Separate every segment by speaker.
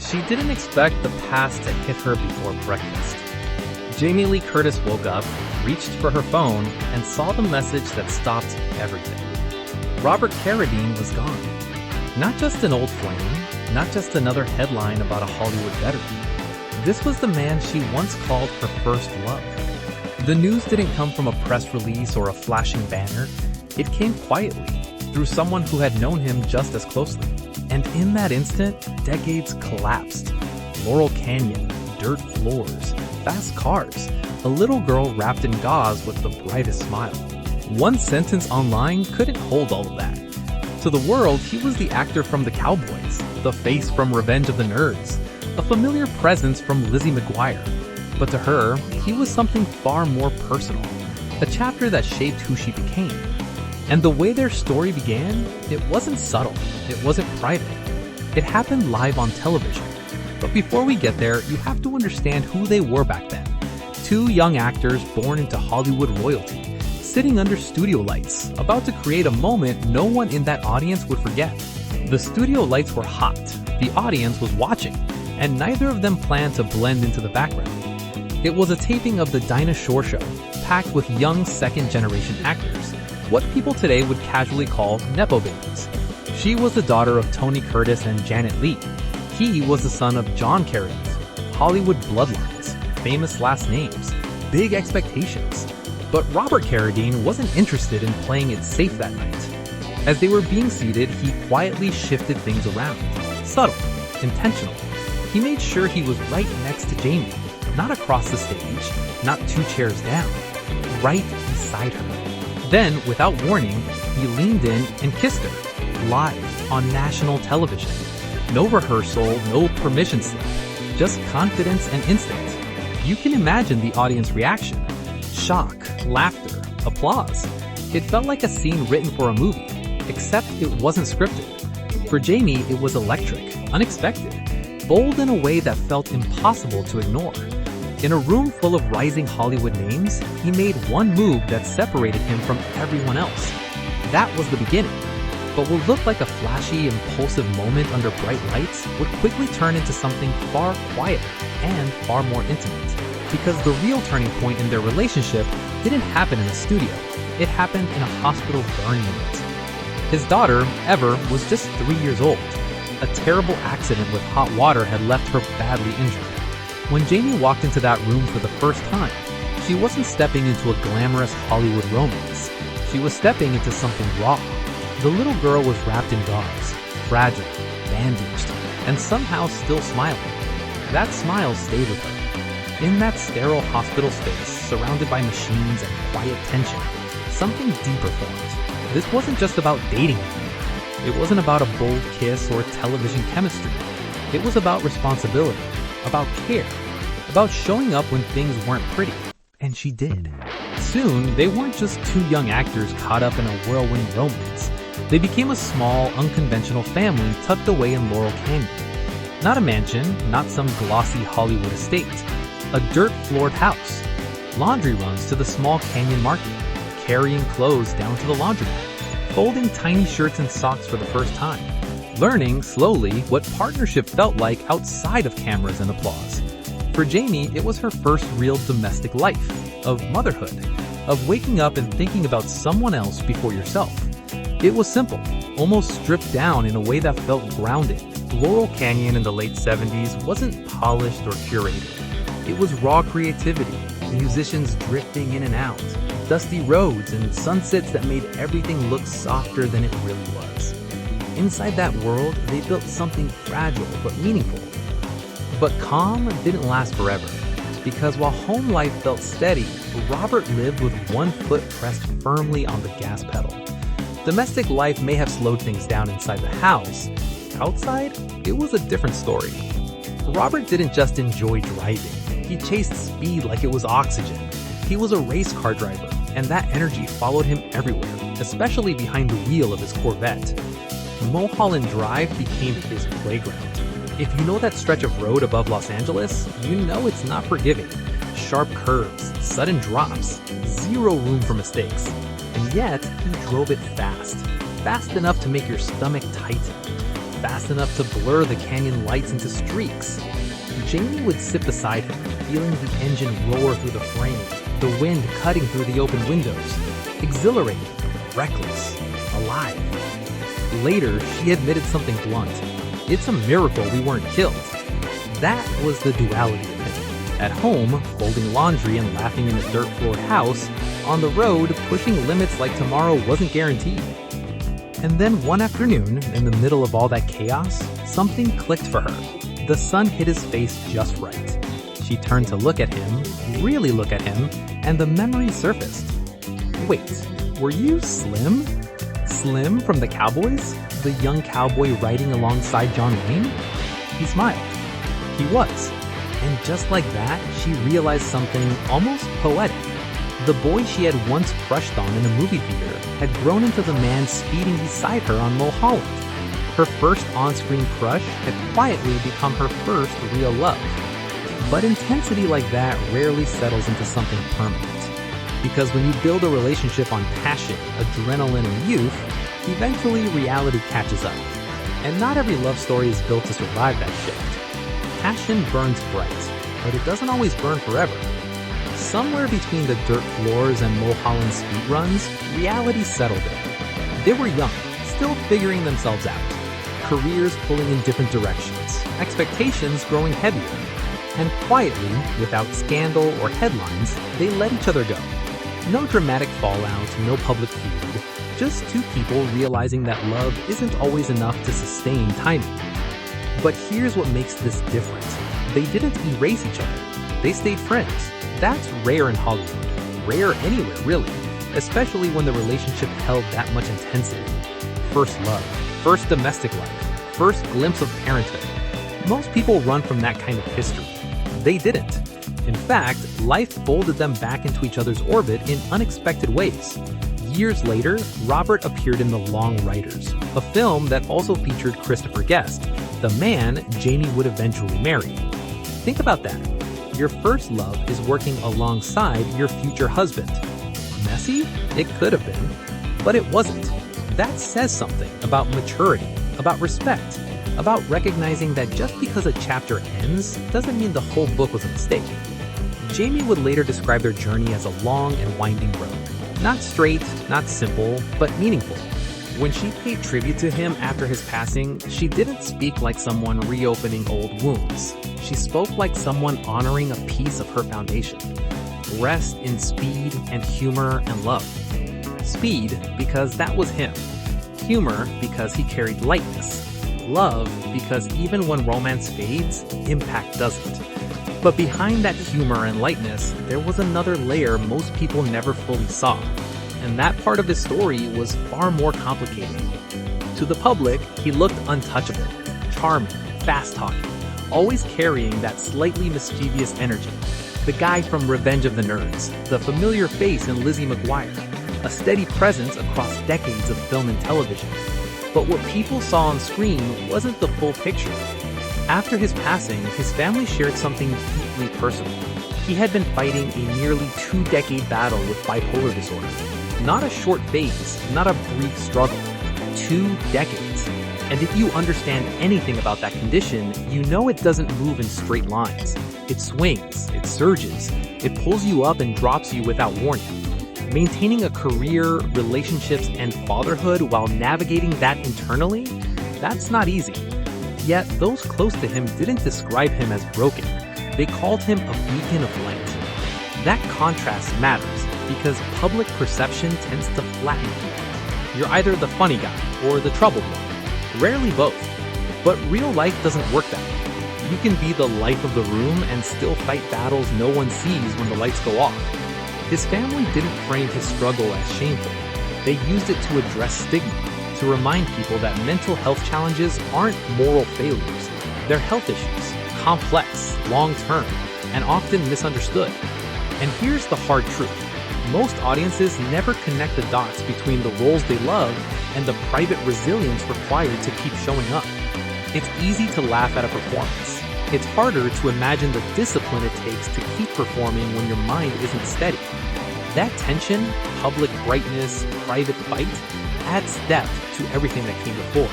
Speaker 1: She didn't expect the past to hit her before breakfast. Jamie Lee Curtis woke up, reached for her phone, and saw the message that stopped everything. Robert Carradine was gone. Not just an old flame, not just another headline about a Hollywood veteran. This was the man she once called her first love. The news didn't come from a press release or a flashing banner. It came quietly, through someone who had known him just as closely. And in that instant, decades collapsed. Laurel Canyon, dirt floors, fast cars, a little girl wrapped in gauze with the brightest smile. One sentence online couldn't hold all of that. To the world, he was the actor from The Cowboys, the face from Revenge of the Nerds, a familiar presence from Lizzie McGuire. But to her, he was something far more personal, a chapter that shaped who she became. And the way their story began, it wasn't subtle, it wasn't private. It happened live on television. But before we get there, you have to understand who they were back then. Two young actors born into Hollywood royalty, sitting under studio lights, about to create a moment no one in that audience would forget. The studio lights were hot, the audience was watching, and neither of them planned to blend into the background. It was a taping of the Dinah Shore Show, packed with young second-generation actors, what people today would casually call Nepo babies. She was the daughter of Tony Curtis and Janet Leigh. He was the son of John Carradine. Hollywood bloodlines, famous last names, big expectations. But Robert Carradine wasn't interested in playing it safe that night. As they were being seated, he quietly shifted things around. Subtle, intentional. He made sure he was right next to Jamie, not across the stage, not 2 chairs down, right beside her. Then, without warning, he leaned in and kissed her, live on national television. No rehearsal, no permission slip, just confidence and instinct. You can imagine the audience reaction. Shock, laughter, applause. It felt like a scene written for a movie, except it wasn't scripted. For Jamie, it was electric, unexpected, bold in a way that felt impossible to ignore. In a room full of rising Hollywood names, he made one move that separated him from everyone else. That was the beginning. But what looked like a flashy, impulsive moment under bright lights would quickly turn into something far quieter and far more intimate. Because the real turning point in their relationship didn't happen in a studio. It happened in a hospital burn unit. His daughter, Ever, was just 3 years old. A terrible accident with hot water had left her badly injured. When Jamie walked into that room for the first time, she wasn't stepping into a glamorous Hollywood romance. She was stepping into something raw. The little girl was wrapped in gauze, fragile, bandaged, and somehow still smiling. That smile stayed with her. In that sterile hospital space, surrounded by machines and quiet tension, something deeper formed. This wasn't just about dating anymore. It wasn't about a bold kiss or television chemistry. It was about responsibility, about care, about showing up when things weren't pretty. And she did. Soon, they weren't just two young actors caught up in a whirlwind romance. They became a small, unconventional family tucked away in Laurel Canyon. Not a mansion, not some glossy Hollywood estate. A dirt-floored house. Laundry runs to the small canyon market. Carrying clothes down to the laundromat. Folding tiny shirts and socks for the first time. Learning, slowly, what partnership felt like outside of cameras and applause. For Jamie, it was her first real domestic life, of motherhood, of waking up and thinking about someone else before yourself. It was simple, almost stripped down in a way that felt grounded. Laurel Canyon in the late 70s wasn't polished or curated. It was raw creativity, musicians drifting in and out, dusty roads and sunsets that made everything look softer than it really was. Inside that world, they built something fragile but meaningful. But calm didn't last forever, because while home life felt steady, Robert lived with one foot pressed firmly on the gas pedal. Domestic life may have slowed things down inside the house. Outside, it was a different story. Robert didn't just enjoy driving. He chased speed like it was oxygen. He was a race car driver, and that energy followed him everywhere, especially behind the wheel of his Corvette. Mulholland Drive became his playground. If you know that stretch of road above Los Angeles, you know it's not forgiving. Sharp curves, sudden drops, zero room for mistakes. And yet, he drove it fast enough to make your stomach tighten. fast enough to blur the canyon lights into streaks. Jamie would sit beside him, feeling the engine roar through the frame, the wind cutting through the open windows. Exhilarating, reckless, alive. Later, she admitted something blunt. It's a miracle we weren't killed. That was the duality of him. At home, folding laundry and laughing in a dirt-floored house. On the road, pushing limits like tomorrow wasn't guaranteed. And then one afternoon, in the middle of all that chaos, something clicked for her. The sun hit his face just right. She turned to look at him, really look at him, and the memory surfaced. Wait, were you Slim? Slim from the Cowboys? The young cowboy riding alongside John Wayne? He smiled. He was. And just like that, she realized something almost poetic. The boy she had once crushed on in a movie theater had grown into the man speeding beside her on Mulholland. Her first on-screen crush had quietly become her first real love. But intensity like that rarely settles into something permanent. Because when you build a relationship on passion, adrenaline, and youth, eventually reality catches up. And not every love story is built to survive that shift. Passion burns bright, but it doesn't always burn forever. Somewhere between the dirt floors and Mulholland speed runs, reality settled in. They were young, still figuring themselves out. Careers pulling in different directions, expectations growing heavier. And quietly, without scandal or headlines, they let each other go. No dramatic fallout, no public feud, just two people realizing that love isn't always enough to sustain timing. But here's what makes this different. They didn't erase each other. They stayed friends. That's rare in Hollywood. Rare anywhere, really. Especially when the relationship held that much intensity. First love, first domestic life, first glimpse of parenthood. Most people run from that kind of history. They didn't. In fact, life folded them back into each other's orbit in unexpected ways. Years later, Robert appeared in The Long Riders, a film that also featured Christopher Guest, the man Jamie would eventually marry. Think about that. Your first love is working alongside your future husband. Messy? It could have been, but it wasn't. That says something about maturity, about respect, about recognizing that just because a chapter ends doesn't mean the whole book was a mistake. Jamie would later describe their journey as a long and winding road. Not straight, not simple, but meaningful. When she paid tribute to him after his passing, she didn't speak like someone reopening old wounds. She spoke like someone honoring a piece of her foundation. Rest in speed and humor and love. Speed because that was him. Humor because he carried lightness. Love because even when romance fades, impact doesn't. But behind that humor and lightness, there was another layer most people never fully saw. And that part of his story was far more complicated. To the public, he looked untouchable, charming, fast-talking, always carrying that slightly mischievous energy. The guy from Revenge of the Nerds, the familiar face in Lizzie McGuire, a steady presence across decades of film and television. But what people saw on screen wasn't the full picture. After his passing, his family shared something deeply personal. He had been fighting a nearly 2-decade battle with bipolar disorder. Not a short phase, not a brief struggle. 2 decades. And if you understand anything about that condition, you know it doesn't move in straight lines. It swings, it surges, it pulls you up and drops you without warning. Maintaining a career, relationships, and fatherhood while navigating that internally, that's not easy. Yet those close to him didn't describe him as broken. They called him a beacon of light. That contrast matters because public perception tends to flatten people. You're either the funny guy or the troubled one. Rarely both. But real life doesn't work that way. You can be the life of the room and still fight battles no one sees when the lights go off. His family didn't frame his struggle as shameful. They used it to address stigma, to remind people that mental health challenges aren't moral failures. They're health issues, complex, long-term, and often misunderstood. And here's the hard truth. Most audiences never connect the dots between the roles they love and the private resilience required to keep showing up. It's easy to laugh at a performance. It's harder to imagine the discipline it takes to keep performing when your mind isn't steady. That tension, public brightness, private fight, adds depth to everything that came before.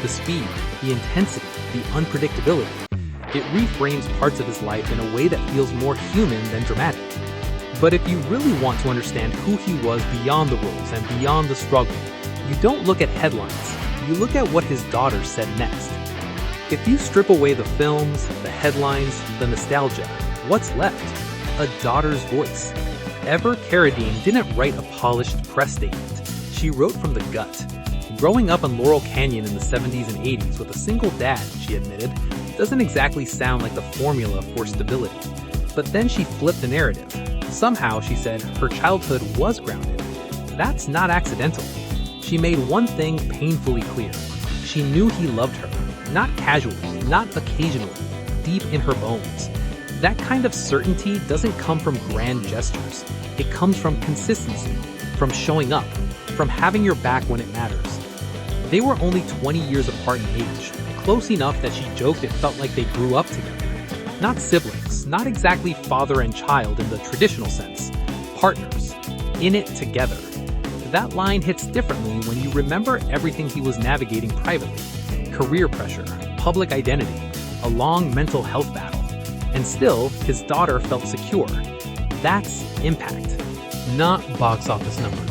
Speaker 1: The speed, the intensity, the unpredictability. It reframes parts of his life in a way that feels more human than dramatic. But if you really want to understand who he was beyond the roles and beyond the struggle, you don't look at headlines, you look at what his daughter said next. If you strip away the films, the headlines, the nostalgia, what's left? A daughter's voice. Robert Carradine didn't write a polished press statement. She wrote from the gut. Growing up in Laurel Canyon in the 70s and 80s with a single dad, she admitted, doesn't exactly sound like the formula for stability. But then she flipped the narrative. Somehow, she said, her childhood was grounded. That's not accidental. She made one thing painfully clear. She knew he loved her, not casually, not occasionally, deep in her bones. That kind of certainty doesn't come from grand gestures. It comes from consistency, from showing up, from having your back when it matters. They were only 20 years apart in age, close enough that she joked it felt like they grew up together. Not siblings, not exactly father and child in the traditional sense. Partners, in it together. That line hits differently when you remember everything he was navigating privately. Career pressure, public identity, a long mental health battle. And still, his daughter felt secure. That's impact. Not box office numbers.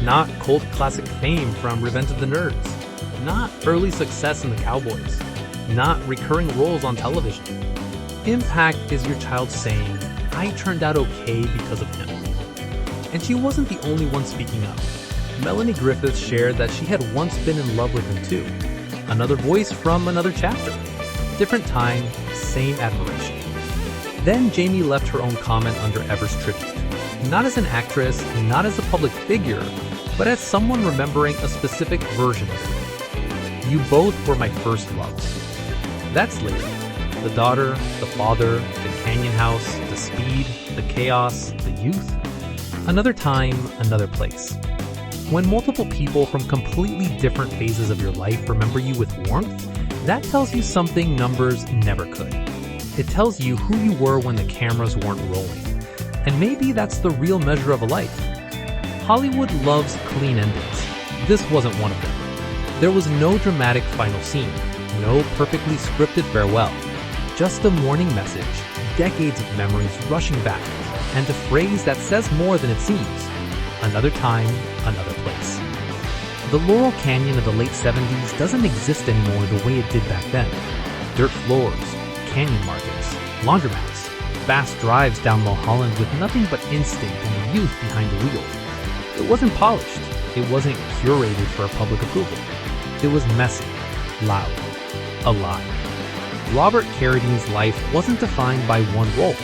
Speaker 1: Not cult classic fame from Revenge of the Nerds. Not early success in the Cowboys. Not recurring roles on television. Impact is your child saying, I turned out okay because of him. And she wasn't the only one speaking up. Melanie Griffith shared that she had once been in love with him too. Another voice from another chapter. Different time, same admiration. Then Jamie left her own comment under Ever's tribute. Not as an actress, not as a public figure, but as someone remembering a specific version of it. You both were my first loves. That's later. The daughter, the father, the canyon house, the speed, the chaos, the youth. Another time, another place. When multiple people from completely different phases of your life remember you with warmth, that tells you something numbers never could. It tells you who you were when the cameras weren't rolling. And maybe that's the real measure of a life. Hollywood loves clean endings. This wasn't one of them. There was no dramatic final scene, no perfectly scripted farewell, just a warning message, decades of memories rushing back, and a phrase that says more than it seems. Another time, another place. The Laurel Canyon of the late 70s doesn't exist anymore the way it did back then. Dirt floors, canyon markets, laundromats, fast drives down Mulholland with nothing but instinct and youth behind the wheel. It wasn't polished. It wasn't curated for public approval. It was messy, loud, alive. Robert Carradine's life wasn't defined by one role,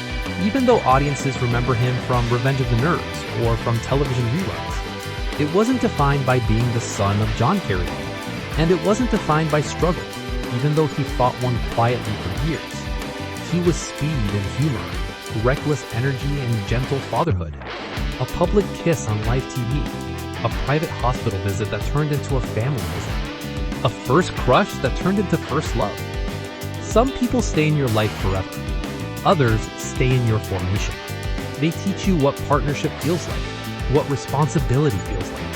Speaker 1: even though audiences remember him from Revenge of the Nerds or from television reruns. It wasn't defined by being the son of John Carradine, and it wasn't defined by struggle, even though he fought one quietly for years. He was speed and humor, reckless energy and gentle fatherhood, a public kiss on live TV, a private hospital visit that turned into a family visit, a first crush that turned into first love. Some people stay in your life forever. Others stay in your formation. They teach you what partnership feels like, what responsibility feels like,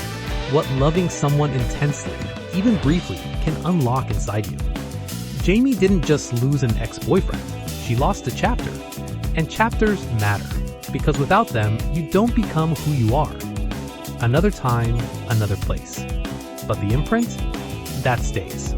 Speaker 1: what loving someone intensely, even briefly, can unlock inside you. Jamie didn't just lose an ex-boyfriend. She lost a chapter. And chapters matter, because without them, you don't become who you are. Another time, another place. But the imprint? That stays.